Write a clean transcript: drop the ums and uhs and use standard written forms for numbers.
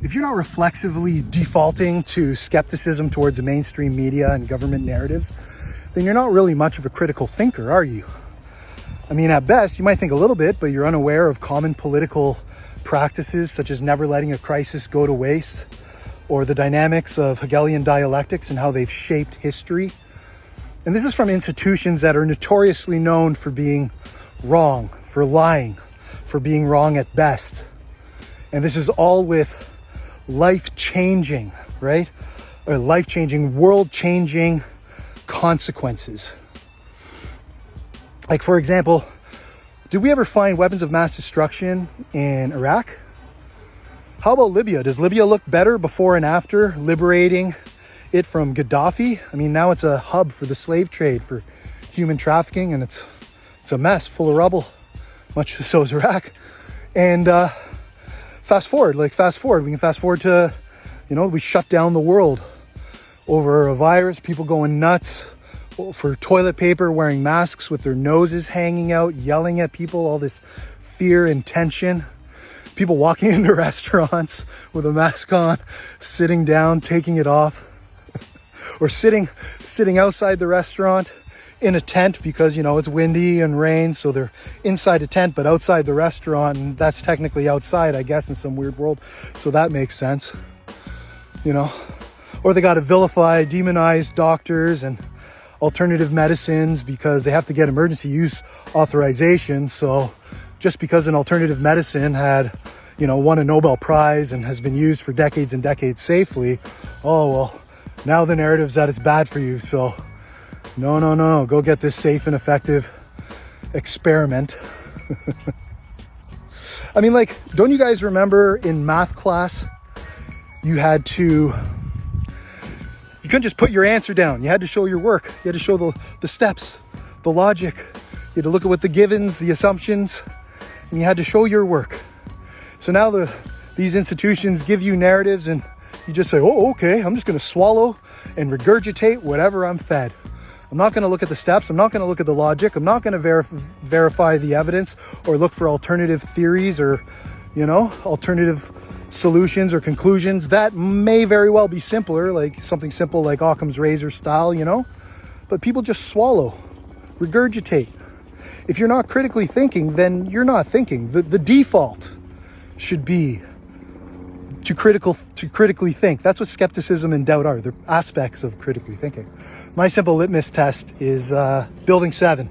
if you're not reflexively defaulting to skepticism towards the mainstream media and government narratives, then you're not really much of a critical thinker, are you? I mean, at best, you might think a little bit, but you're unaware of common political practices such as never letting a crisis go to waste, or the dynamics of Hegelian dialectics and how they've shaped history. And this is from institutions that are notoriously known for being wrong, for lying, for being wrong at best. And this is all with life-changing, right? Or life-changing, world-changing consequences. Like, for example, did we ever find weapons of mass destruction in Iraq? How about Libya? Does Libya look better before and after liberating it from Gaddafi? I mean, now it's a hub for the slave trade, for human trafficking, and it's a mess full of rubble. Much so is Iraq. And fast forward, we can fast forward to, we shut down the world over a virus, people going nuts for toilet paper, wearing masks with their noses hanging out, yelling at people, all this fear and tension. People walking into restaurants with a mask on, sitting down, taking it off, or sitting outside the restaurant in a tent because, it's windy and rain, so they're inside a tent but outside the restaurant, and that's technically outside, I guess, in some weird world, so that makes sense, Or they got to vilify, demonize doctors and alternative medicines because they have to get emergency use authorization. So just because an alternative medicine had, won a Nobel Prize and has been used for decades and decades safely, now the narrative's that it's bad for you. So no, go get this safe and effective experiment. I mean, don't you guys remember in math class, you couldn't just put your answer down. You had to show your work. You had to show the steps, the logic. You had to look at what the givens, the assumptions, and you had to show your work. So now these institutions give you narratives and you just say, oh, okay, I'm just going to swallow and regurgitate whatever I'm fed. I'm not going to look at the steps. I'm not going to look at the logic. I'm not going to verify the evidence or look for alternative theories or, alternative solutions or conclusions that may very well be simpler, like something simple like Occam's razor style, but people just swallow, regurgitate. If you're not critically thinking, then you're not thinking. The default should be to critically think. That's what skepticism and doubt are. They're aspects of critically thinking. My simple litmus test is building 7.